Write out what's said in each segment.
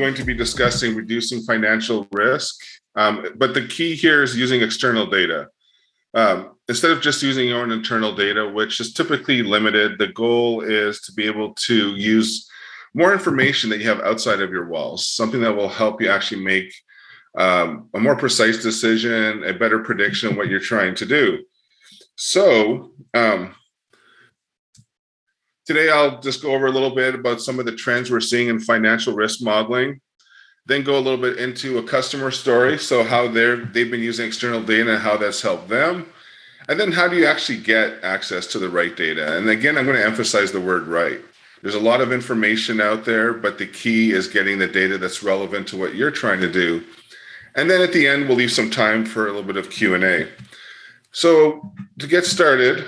going to be discussing reducing financial risk, but the key here is using external data. Instead of just using your own internal data, which is typically limited, the goal is to be able to use more information that you have outside of your walls, something that will help you actually make a more precise decision, a better prediction of what you're trying to do. So today I'll just go over a little bit about some of the trends we're seeing in financial risk modeling, then go a little bit into a customer story, so how they've been using external data and how that's helped them. And then how do you actually get access to the right data? And again, I'm going to emphasize the word right. There's a lot of information out there, but the key is getting the data that's relevant to what you're trying to do. And then at the end, we'll leave some time for a little bit of Q&A. So to get started,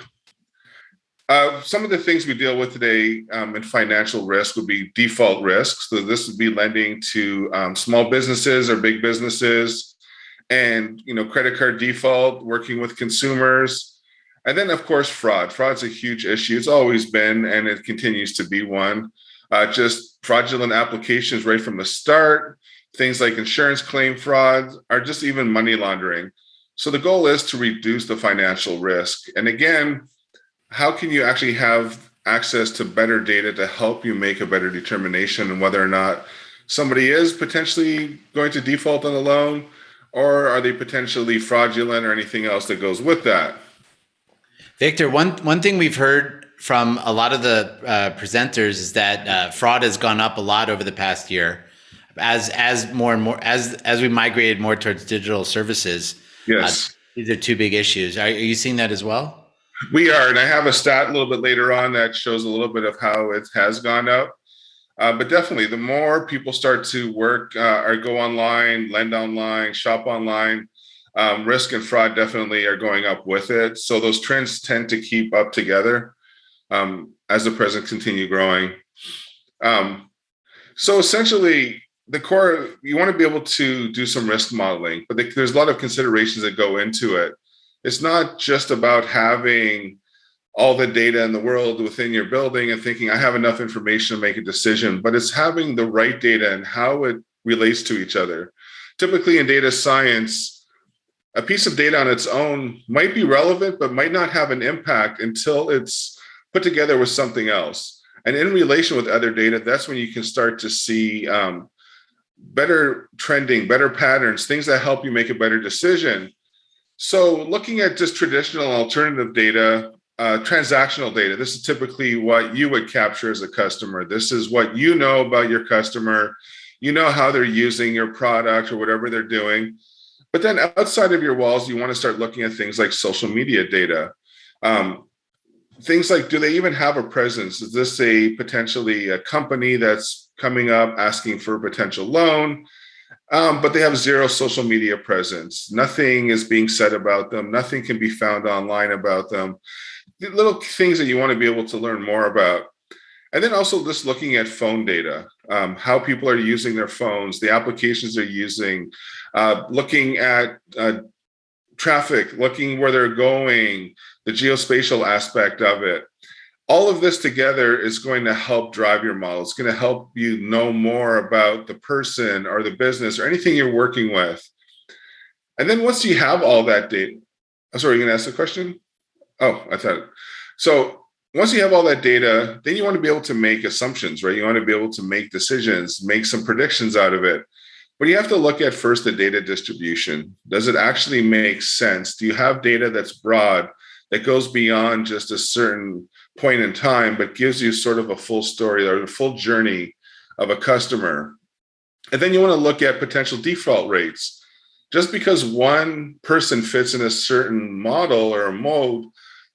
some of the things we deal with today in financial risk would be default risks. So this would be lending to small businesses or big businesses, and credit card default, working with consumers. And then, of course, fraud. Fraud's a huge issue. It's always been, and it continues to be one. Just fraudulent applications right from the start. Things like insurance claim fraud, or just even money laundering. So the goal is to reduce the financial risk. And again, how can you actually have access to better data to help you make a better determination on whether or not somebody is potentially going to default on a loan, or are they potentially fraudulent, or anything else that goes with that? Victor, one thing we've heard from a lot of the presenters is that fraud has gone up a lot over the past year as more and more as we migrated more towards digital services. Yes, these are two big issues. Are you seeing that as well? We are, and I have a stat a little bit later on that shows a little bit of how it has gone up. But definitely, the more people start to work or go online, lend online, shop online, risk and fraud definitely are going up with it. So those trends tend to keep up together as the present continue growing. So essentially, the core, you want to be able to do some risk modeling, but there's a lot of considerations that go into it. It's not just about having all the data in the world within your building and thinking, I have enough information to make a decision, but it's having the right data and how it relates to each other. Typically in data science, a piece of data on its own might be relevant, but might not have an impact until it's put together with something else. And in relation with other data, that's when you can start to see better trending, better patterns, things that help you make a better decision. So looking at just traditional alternative data, transactional data, this is typically what you would capture as a customer. This is what you know about your customer. You know how they're using your product or whatever they're doing. But then outside of your walls, you want to start looking at things like social media data. Things like, do they even have a presence? Is this potentially a company that's coming up asking for a potential loan, but they have zero social media presence? Nothing is being said about them. Nothing can be found online about them. The little things that you want to be able to learn more about. And then also just looking at phone data, how people are using their phones, the applications they're using, looking at traffic, looking where they're going, the geospatial aspect of it. All of this together is going to help drive your model. It's going to help you know more about the person or the business or anything you're working with. And then once you have all that data, I'm sorry, you're going to ask the question? Oh, I thought. So once you have all that data, then you want to be able to make assumptions, right? You want to be able to make decisions, make some predictions out of it. But you have to look at first the data distribution. Does it actually make sense? Do you have data that's broad, that goes beyond just a certain point in time, but gives you sort of a full story or a full journey of a customer? And then you want to look at potential default rates. Just because one person fits in a certain model or a mode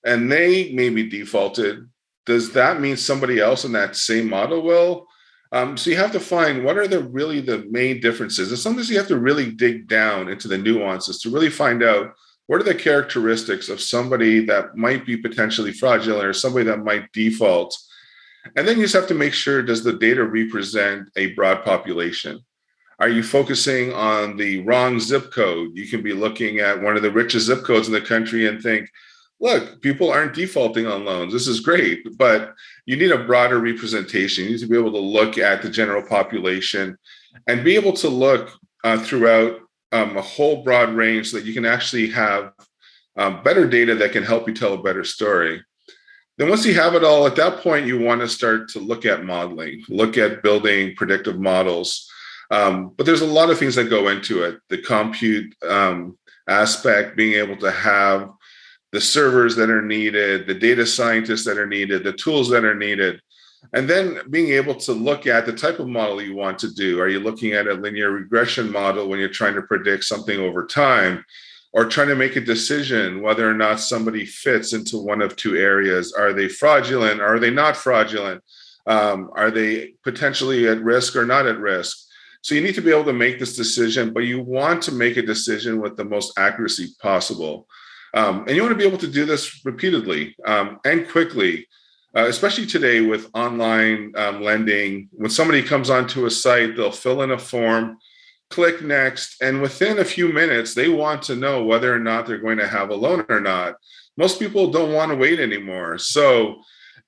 and they may be defaulted, does that mean somebody else in that same model will? So you have to find what are really the main differences. And sometimes you have to really dig down into the nuances to really find out what are the characteristics of somebody that might be potentially fraudulent or somebody that might default. And then you just have to make sure, does the data represent a broad population? Are you focusing on the wrong zip code? You can be looking at one of the richest zip codes in the country and think, look, people aren't defaulting on loans. This is great, but you need a broader representation. You need to be able to look at the general population and be able to look throughout a whole broad range so that you can actually have better data that can help you tell a better story. Then once you have it all, at that point, you want to start to look at modeling, look at building predictive models. But there's a lot of things that go into it. The compute aspect, being able to have the servers that are needed, the data scientists that are needed, the tools that are needed, and then being able to look at the type of model you want to do. Are you looking at a linear regression model when you're trying to predict something over time, or trying to make a decision whether or not somebody fits into one of two areas? Are they fraudulent? Or are they not fraudulent? Are they potentially at risk or not at risk? So you need to be able to make this decision, but you want to make a decision with the most accuracy possible. And you want to be able to do this repeatedly and quickly, especially today with online lending. When somebody comes onto a site, they'll fill in a form, click next, and within a few minutes, they want to know whether or not they're going to have a loan or not. Most people don't want to wait anymore. So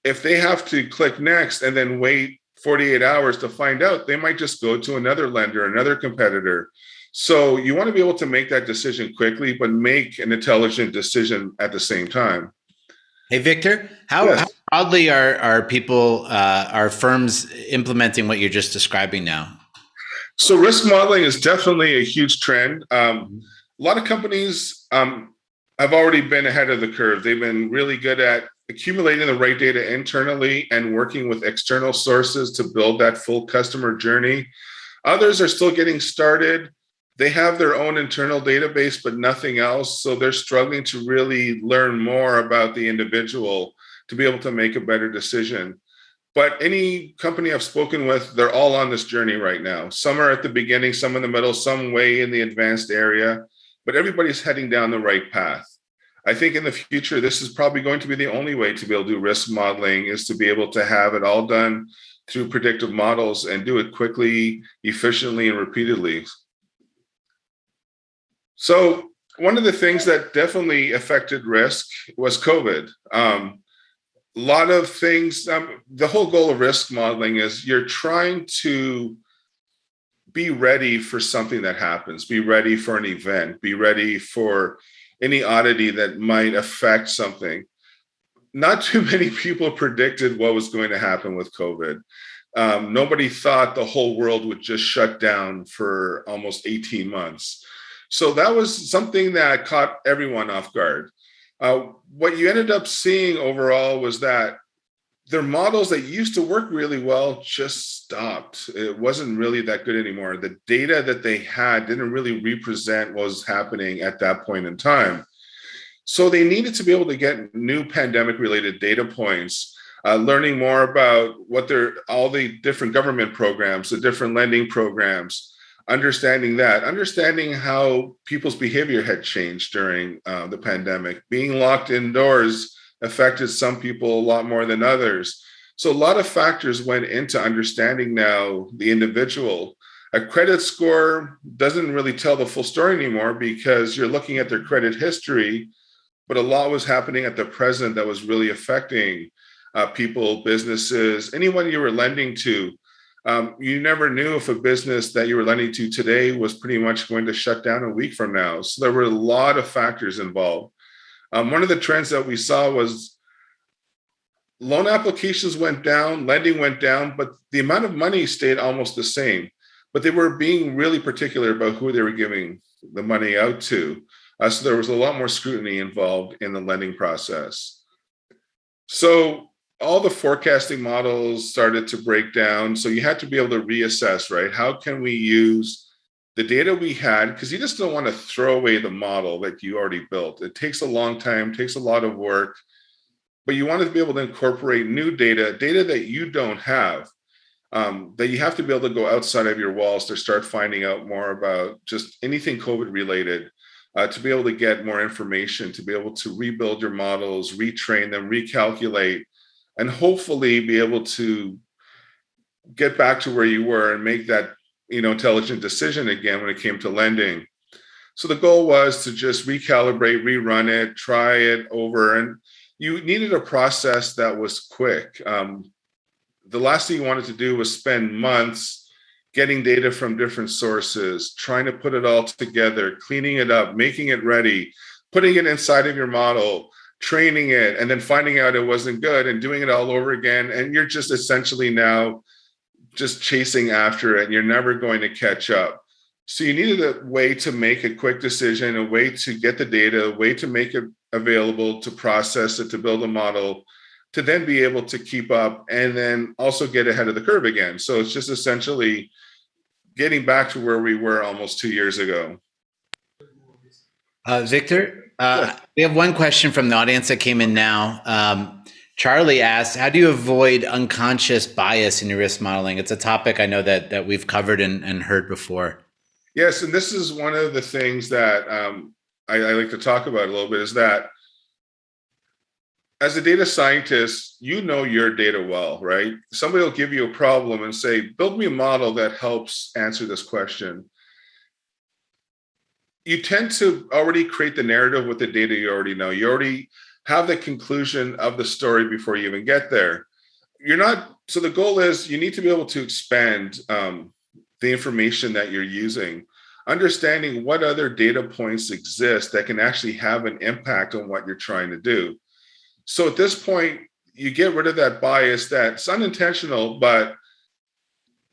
if they have to click next and then wait 48 hours to find out, they might just go to another lender, another competitor. So you want to be able to make that decision quickly, but make an intelligent decision at the same time. Hey, Victor, how Yes. broadly are people, are firms implementing what you're just describing now? So risk modeling is definitely a huge trend. A lot of companies have already been ahead of the curve. They've been really good at accumulating the right data internally and working with external sources to build that full customer journey. Others are still getting started. They have their own internal database, but nothing else. So they're struggling to really learn more about the individual to be able to make a better decision. But any company I've spoken with, they're all on this journey right now. Some are at the beginning, some in the middle, some way in the advanced area, but everybody's heading down the right path. I think in the future, this is probably going to be the only way to be able to do risk modeling, is to be able to have it all done through predictive models and do it quickly, efficiently, and repeatedly. So one of the things that definitely affected risk was COVID. A lot of things, the whole goal of risk modeling is you're trying to be ready for something that happens, be ready for an event, be ready for any oddity that might affect something. Not too many people predicted what was going to happen with COVID. Nobody thought the whole world would just shut down for almost 18 months. So that was something that caught everyone off guard. What you ended up seeing overall was that their models that used to work really well just stopped. It wasn't really that good anymore. The data that they had didn't really represent what was happening at that point in time. So they needed to be able to get new pandemic related data points, learning more about all the different government programs, the different lending programs, understanding how people's behavior had changed during the pandemic. Being locked indoors affected some people a lot more than others. So a lot of factors went into understanding now the individual. A credit score doesn't really tell the full story anymore because you're looking at their credit history, but a lot was happening at the present that was really affecting people, businesses, anyone you were lending to. You never knew if a business that you were lending to today was pretty much going to shut down a week from now. So there were a lot of factors involved. One of the trends that we saw was loan applications went down, lending went down, but the amount of money stayed almost the same. But they were being really particular about who they were giving the money out to. So there was a lot more scrutiny involved in the lending process. So all the forecasting models started to break down. So you had to be able to reassess, right? How can we use the data we had? Because you just don't want to throw away the model that you already built. It takes a long time, takes a lot of work, but you want to be able to incorporate new data that you don't have, that you have to be able to go outside of your walls to start finding out more about just anything COVID related, to be able to get more information, to be able to rebuild your models, retrain them, recalculate, and hopefully be able to get back to where you were and make that intelligent decision again when it came to lending. So the goal was to just recalibrate, rerun it, try it over, and you needed a process that was quick. The last thing you wanted to do was spend months getting data from different sources, trying to put it all together, cleaning it up, making it ready, putting it inside of your model, training it, and then finding out it wasn't good and doing it all over again. And you're just essentially now just chasing after it and you're never going to catch up. So you needed a way to make a quick decision, a way to get the data, a way to make it available, to process it, to build a model, to then be able to keep up and then also get ahead of the curve again. So it's just essentially getting back to where we were almost 2 years ago. Victor, Yeah. we have one question from the audience that came in now. Charlie asked, how do you avoid unconscious bias in your risk modeling? It's a topic I know that we've covered and heard before. Yes, and this is one of the things that I like to talk about a little bit is that as a data scientist, you know your data well, right? Somebody will give you a problem and say, build me a model that helps answer this question. You tend to already create the narrative with the data you already know. You already have the conclusion of the story before you even get there. You're not, so the goal is you need to be able to expand the information that you're using, understanding what other data points exist that can actually have an impact on what you're trying to do. So at this point, you get rid of that bias that's unintentional, but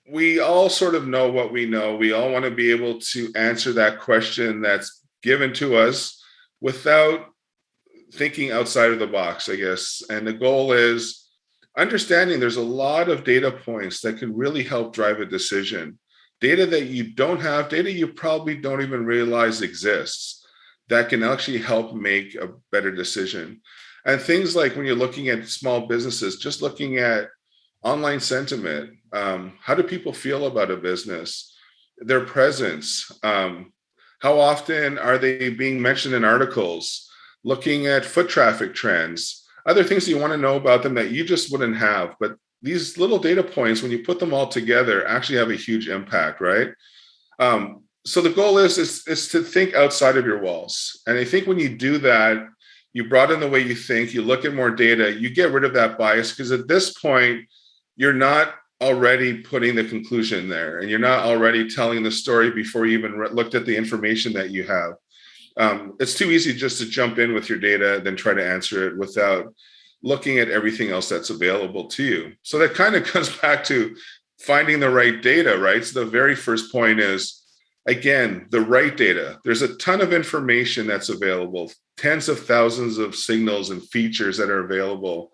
we all sort of know what we know. We all want to be able to answer that question that's given to us without thinking outside of the box, I guess. And the goal is understanding there's a lot of data points that can really help drive a decision. Data that you don't have, data you probably don't even realize exists, that can actually help make a better decision. And things like when you're looking at small businesses, just looking at online sentiment, how do people feel about a business, their presence, how often are they being mentioned in articles, looking at foot traffic trends, other things you want to know about them that you just wouldn't have. But these little data points, when you put them all together, actually have a huge impact, right? So the goal is to think outside of your walls. And I think when you do that, you broaden the way you think, you look at more data, you get rid of that bias, because at this point, you're not already putting the conclusion there, and you're not already telling the story before you even looked at the information that you have. It's too easy just to jump in with your data, then try to answer it without looking at everything else that's available to you. So that kind of comes back to finding the right data, right? So the very first point is, again, the right data. There's a ton of information that's available, tens of thousands of signals and features that are available.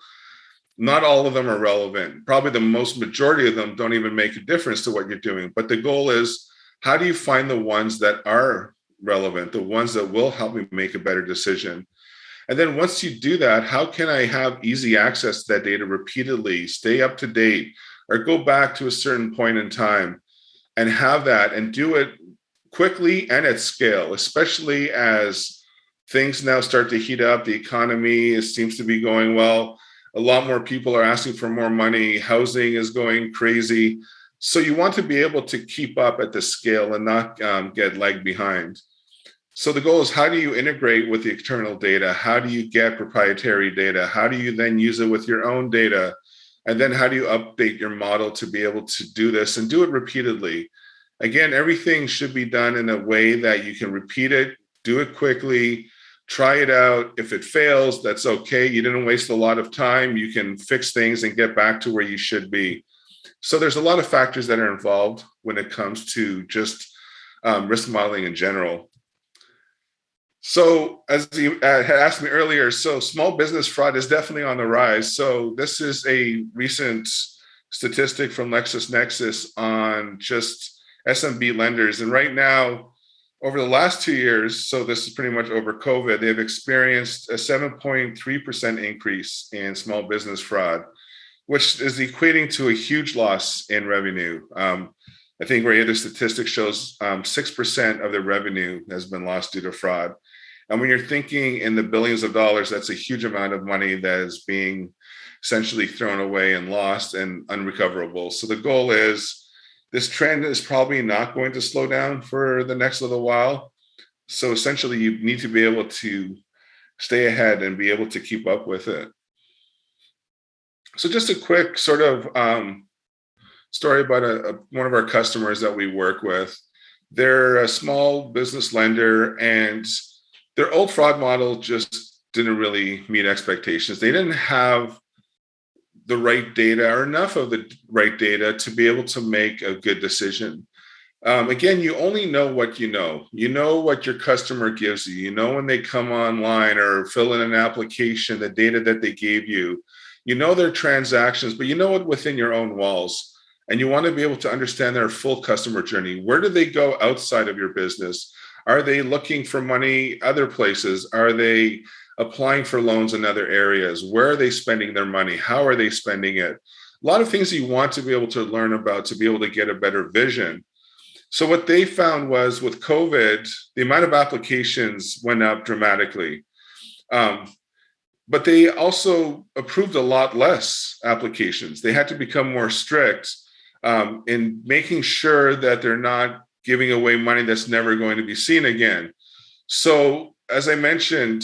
Not all of them are relevant. Probably the most majority of them don't even make a difference to what you're doing. But the goal is, how do you find the ones that are relevant, the ones that will help me make a better decision? And then once you do that, how can I have easy access to that data repeatedly, stay up to date, or go back to a certain point in time and have that and do it quickly and at scale, especially as things now start to heat up. The economy seems to be going well. A lot more people are asking for more money. Housing is going crazy. So you want to be able to keep up at the scale and not get lagged behind. So the goal is, how do you integrate with the external data? How do you get proprietary data? How do you then use it with your own data? And then how do you update your model to be able to do this and do it repeatedly? Again, everything should be done in a way that you can repeat it, do it quickly, try it out. If it fails, that's okay. You didn't waste a lot of time. You can fix things and get back to where you should be. So there's a lot of factors that are involved when it comes to just risk modeling in general. So as you had asked me earlier, so small business fraud is definitely on the rise. So this is a recent statistic from LexisNexis on just SMB lenders. And right now, over the last 2 years, so this is pretty much over COVID, they've experienced a 7.3% increase in small business fraud, which is equating to a huge loss in revenue. I think where the statistic shows 6% of their revenue has been lost due to fraud. And when you're thinking in the billions of dollars, that's a huge amount of money that is being essentially thrown away and lost and unrecoverable. So the goal is, this trend is probably not going to slow down for the next little while. So essentially, you need to be able to stay ahead and be able to keep up with it. So just a quick sort of story about one of our customers that we work with. They're a small business lender, and their old fraud model just didn't really meet expectations. They didn't have the right data or enough of the right data to be able to make a good decision. Again, you only know what you know. You know what your customer gives you. You know when they come online or fill in an application, the data that they gave you. You know their transactions, but you know it within your own walls. And you want to be able to understand their full customer journey. Where do they go outside of your business? Are they looking for money other places? Are they applying for loans in other areas? Where are they spending their money? How are they spending it? A lot of things you want to be able to learn about to be able to get a better vision. So what they found was with COVID, the amount of applications went up dramatically. But they also approved a lot less applications. They had to become more strict in making sure that they're not giving away money that's never going to be seen again. So as I mentioned,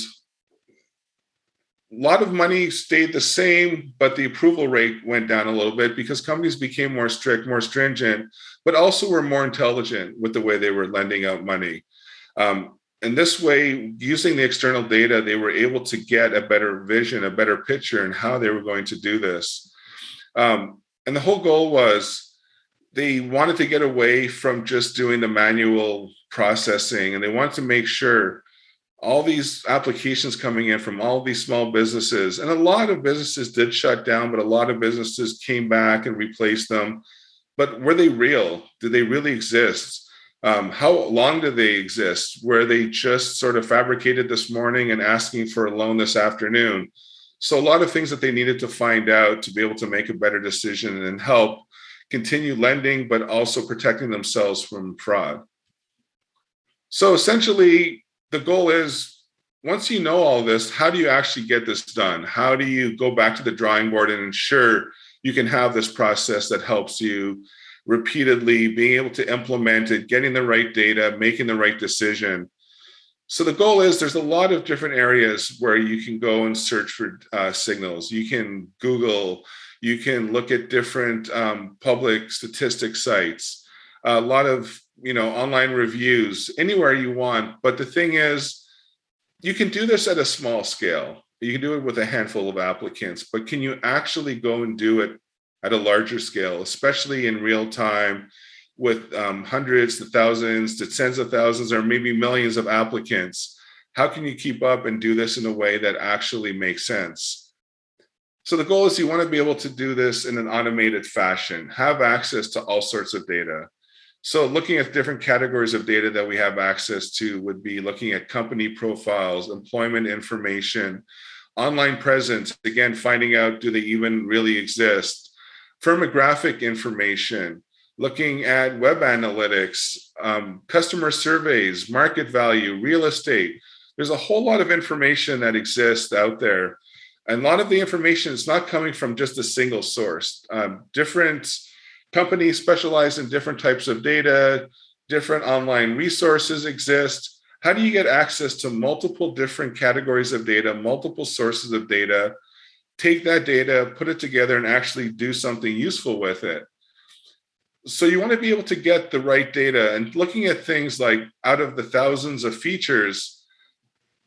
a lot of money stayed the same, but the approval rate went down a little bit because companies became more strict, more stringent, but also were more intelligent with the way they were lending out money. And this way, using the external data, they were able to get a better vision, a better picture in how they were going to do this. And the whole goal was they wanted to get away from just doing the manual processing, and they wanted to make sure all these applications coming in from all these small businesses, and a lot of businesses did shut down, but a lot of businesses came back and replaced them. But were they real? Did they really exist? How long did they exist? Were they just sort of fabricated this morning and asking for a loan this afternoon? So a lot of things that they needed to find out to be able to make a better decision and help continue lending, but also protecting themselves from fraud. So essentially, the goal is, once you know all this, how do you actually get this done? How do you go back to the drawing board and ensure you can have this process that helps you repeatedly being able to implement it, getting the right data, making the right decision? So the goal is, there's a lot of different areas where you can go and search for signals. You can Google, you can look at different public statistics sites, a lot of online reviews, anywhere you want. But the thing is, you can do this at a small scale. You can do it with a handful of applicants, but can you actually go and do it at a larger scale, especially in real time with hundreds to thousands to tens of thousands or maybe millions of applicants? How can you keep up and do this in a way that actually makes sense? So the goal is, you want to be able to do this in an automated fashion, have access to all sorts of data. So looking at different categories of data that we have access to would be looking at company profiles, employment information, online presence, again, finding out, do they even really exist? Firmographic information, looking at web analytics, customer surveys, market value, real estate. There's a whole lot of information that exists out there. And a lot of the information is not coming from just a single source. Different companies specialize in different types of data, different online resources exist. How do you get access to multiple different categories of data, multiple sources of data, take that data, put it together, and actually do something useful with it? So you want to be able to get the right data, and looking at things like, out of the thousands of features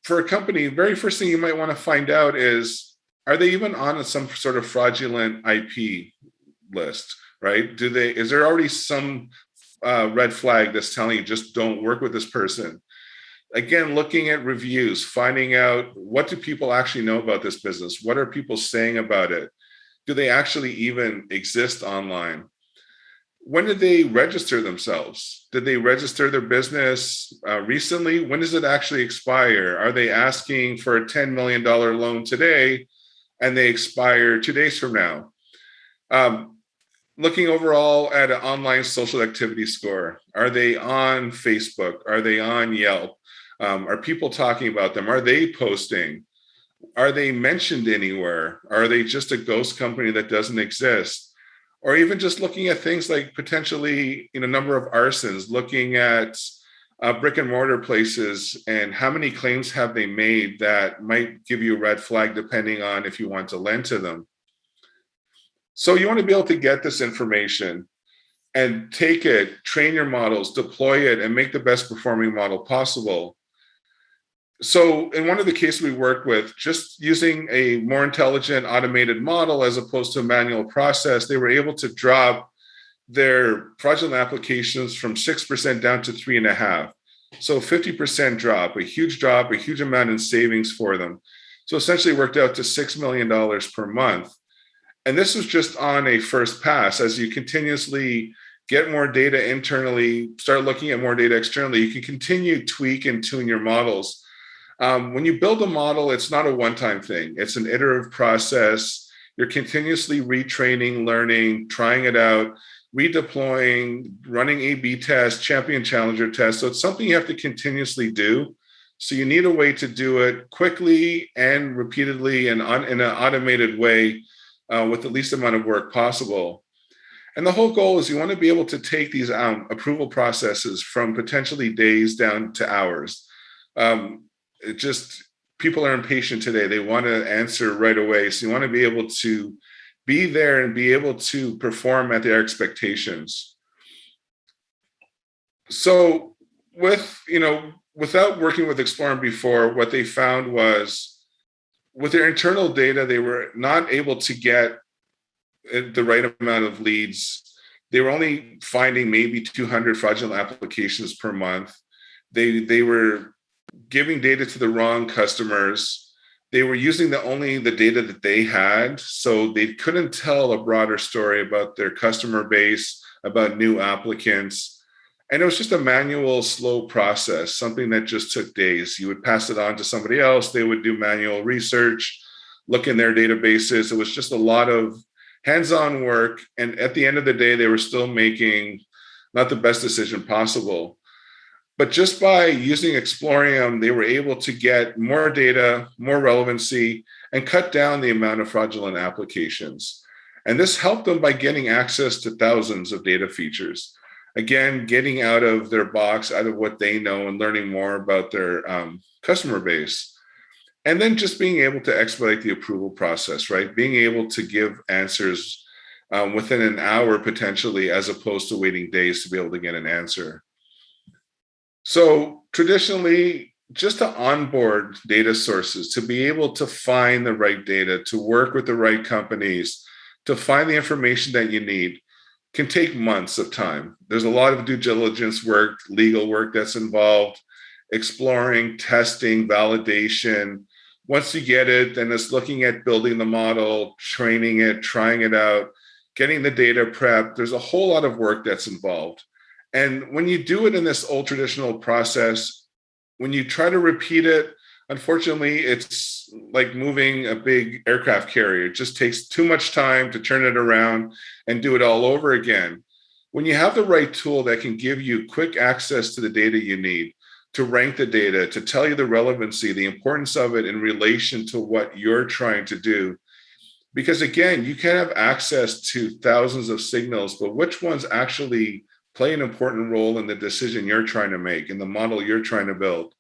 for a company, very first thing you might want to find out is, are they even on some sort of fraudulent IP list? Right? Is there already some red flag that's telling you, just don't work with this person? Again, looking at reviews, finding out, what do people actually know about this business? What are people saying about it? Do they actually even exist online? When did they register themselves? Did they register their business recently? When does it actually expire? Are they asking for a $10 million loan today and they expire 2 days from now? Looking overall at an online social activity score. Are they on Facebook? Are they on Yelp? Are people talking about them? Are they posting? Are they mentioned anywhere? Are they just a ghost company that doesn't exist? Or even just looking at things like potentially number of arsons, looking at brick and mortar places and how many claims have they made that might give you a red flag depending on if you want to lend to them. So you want to be able to get this information. and take it, train your models, deploy it, and make the best performing model possible. So in one of the cases we worked with, just using a more intelligent automated model as opposed to a manual process, they were able to drop their fraudulent applications from 6% down to 3.5%. So 50% drop, a huge amount in savings for them. So essentially worked out to $6 million per month. And this was just on a first pass. As you continuously get more data internally, start looking at more data externally, you can continue tweak and tune your models. When you build a model, it's not a one-time thing. It's an iterative process. You're continuously retraining, learning, trying it out, redeploying, running A/B tests, champion challenger tests. So it's something you have to continuously do. So you need a way to do it quickly and repeatedly and in an automated way with the least amount of work possible. And the whole goal is you want to be able to take these approval processes from potentially days down to hours. It just, people are impatient today. They want to answer right away. So you want to be able to be there and be able to perform at their expectations. So without working with Explorium before, what they found was with their internal data, they were not able to get the right amount of leads. They were only finding maybe 200 fraudulent applications per month. They were giving data to the wrong customers. They were using only the data that they had, so they couldn't tell a broader story about their customer base, about new applicants. And it was just a manual, slow process, something that just took days. You would pass it on to somebody else. They would do manual research, look in their databases. It was just a lot of hands-on work. And at the end of the day, they were still making not the best decision possible. But just by using Explorium, they were able to get more data, more relevancy, and cut down the amount of fraudulent applications. And this helped them by getting access to thousands of data features. Again, getting out of their box, out of what they know, and learning more about their customer base. And then just being able to expedite the approval process, right? Being able to give answers within an hour potentially, as opposed to waiting days to be able to get an answer. So traditionally, just to onboard data sources, to be able to find the right data, to work with the right companies, to find the information that you need, can take months of time. There's a lot of due diligence work, legal work that's involved, exploring, testing, validation. Once you get it, then it's looking at building the model, training it, trying it out, getting the data prepped. There's a whole lot of work that's involved. And when you do it in this old traditional process, when you try to repeat it, unfortunately, it's like moving a big aircraft carrier. It just takes too much time to turn it around and do it all over again. When you have the right tool that can give you quick access to the data you need, to rank the data, to tell you the relevancy, the importance of it in relation to what you're trying to do. Because again, you can have access to thousands of signals, but which ones actually play an important role in the decision you're trying to make, in the model you're trying to build?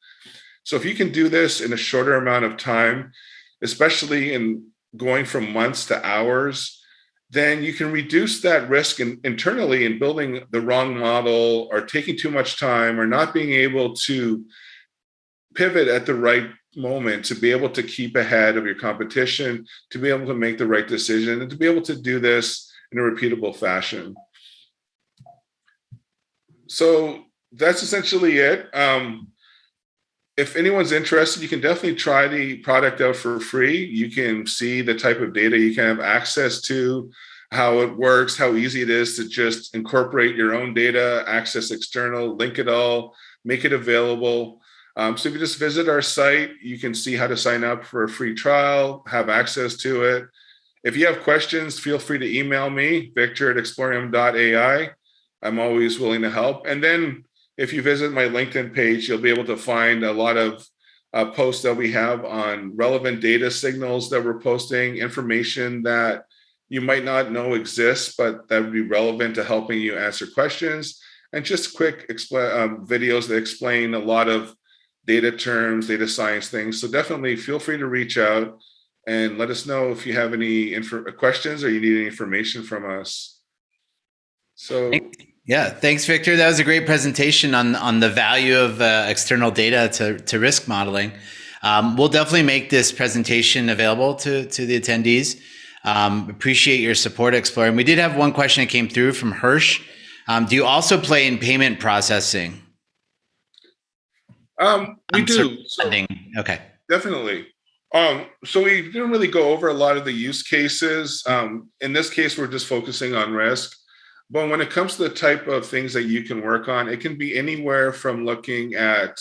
So if you can do this in a shorter amount of time, especially in going from months to hours, then you can reduce that risk internally in building the wrong model or taking too much time or not being able to pivot at the right moment to be able to keep ahead of your competition, to be able to make the right decision, and to be able to do this in a repeatable fashion. So that's essentially it. If anyone's interested, you can definitely try the product out for free. You can see the type of data you can have access to, how it works, how easy it is to just incorporate your own data, access external, link it all, make it available. So if you just visit our site, you can see how to sign up for a free trial, have access to it. If you have questions, feel free to email me, victor@explorium.ai. I'm always willing to help. And then if you visit my LinkedIn page, you'll be able to find a lot of posts that we have on relevant data signals that we're posting, information that you might not know exists, but that would be relevant to helping you answer questions, and just quick videos that explain a lot of data terms, data science things. So definitely feel free to reach out and let us know if you have any questions or you need any information from us. So Yeah, thanks, Victor. That was a great presentation on the value of external data to risk modeling. We'll definitely make this presentation available to the attendees. Appreciate your support, Explorium. We did have one question that came through from Hirsch. Do you also play in payment processing? we do. Funding. Okay. Definitely. So we didn't really go over a lot of the use cases. In this case, we're just focusing on risk. But when it comes to the type of things that you can work on, it can be anywhere from looking at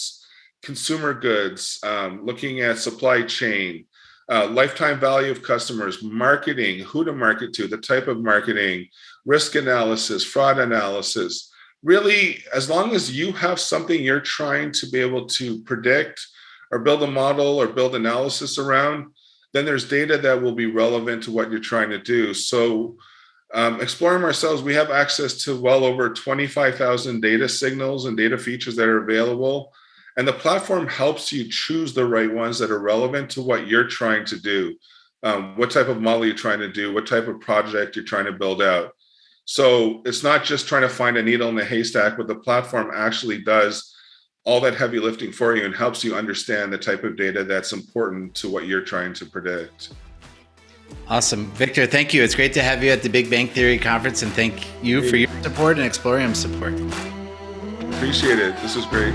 consumer goods, looking at supply chain, lifetime value of customers, marketing, who to market to, the type of marketing, risk analysis, fraud analysis. Really, as long as you have something you're trying to be able to predict or build a model or build analysis around, then there's data that will be relevant to what you're trying to do. So Explorium ourselves, we have access to well over 25,000 data signals and data features that are available. And the platform helps you choose the right ones that are relevant to what you're trying to do, what type of model you're trying to do, what type of project you're trying to build out. So it's not just trying to find a needle in the haystack, but the platform actually does all that heavy lifting for you and helps you understand the type of data that's important to what you're trying to predict. Awesome. Victor, thank you. It's great to have you at the Big Bang Theory conference, and thank you for your support and Explorium support. Appreciate it. This was great.